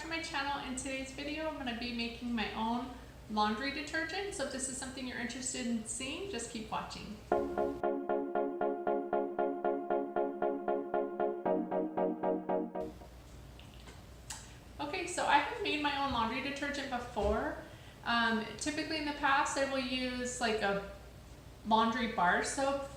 to my channel. In today's video, I'm going to be making my own laundry detergent. So if this is something you're interested in seeing, just keep watching. Okay, so I have made my own laundry detergent before. Typically in the past, I will use like a laundry bar soap.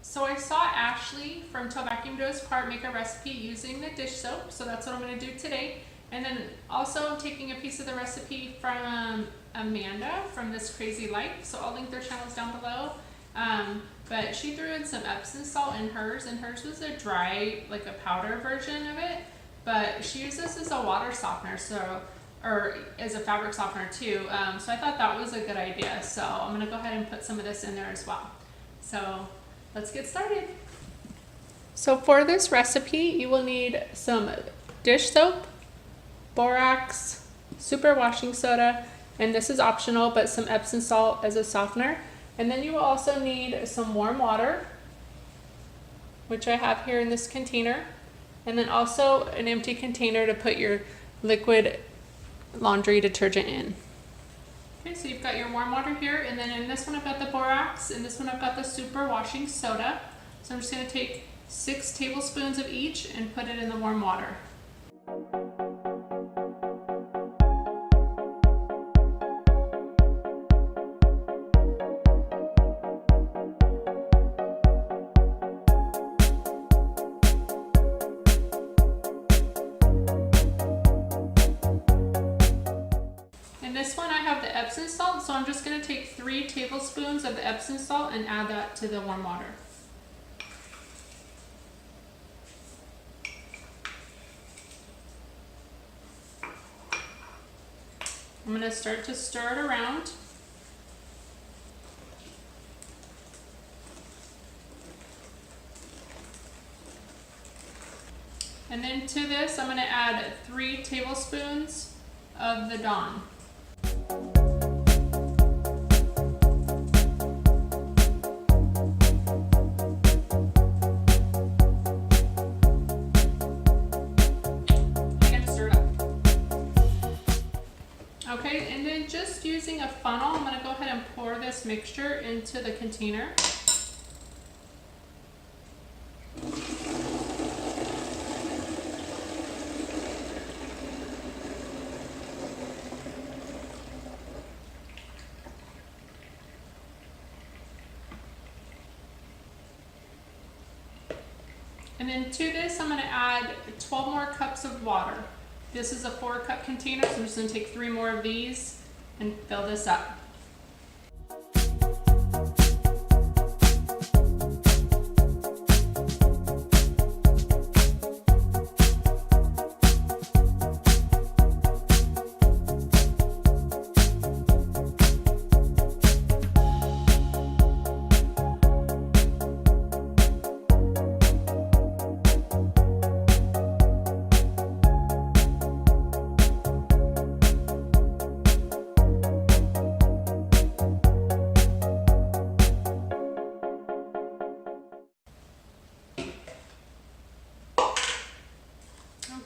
So I saw Ashley from TilVacuumDoUsPart make a recipe using the dish soap, so that's what I'm going to do today. And then also I'm taking a piece of the recipe from Amanda from This Crazy Life, so I'll link their channels down below. But she threw in some Epsom salt in hers, and hers was a dry, like a powder version of it, but she used this as a water softener, or as a fabric softener too. So I thought that was a good idea, so I'm going to go ahead and put some of this in there as well. So let's get started. So for this recipe, you will need some dish soap, borax, super washing soda, and this is optional, but some Epsom salt as a softener. And then you will also need some warm water, which I have here in this container, and then also an empty container to put your liquid laundry detergent in. Okay, so you've got your warm water here, and then in this one I've got the borax, and this one I've got the super washing soda. So I'm just going to take 6 tablespoons of each and put it in the warm water. This one I have the Epsom salt, so I'm just going to take 3 tablespoons of the Epsom salt and add that to the warm water. I'm going to start to stir it around. And then to this I'm going to add 3 tablespoons of the Dawn. Okay, and then just using a funnel, I'm going to go ahead and pour this mixture into the container. And then to this, I'm going to add 12 more cups of water. This is a 4-cup container, so I'm just going to take 3 more of these and fill this up.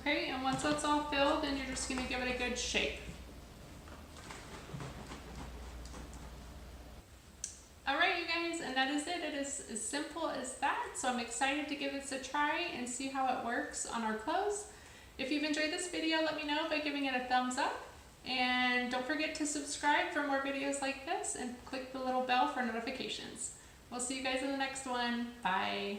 Okay, and once that's all filled, then you're just going to give it a good shake. Alright you guys, and that is it. It is as simple as that. So I'm excited to give this a try and see how it works on our clothes. If you've enjoyed this video, let me know by giving it a thumbs up. And don't forget to subscribe for more videos like this and click the little bell for notifications. We'll see you guys in the next one. Bye.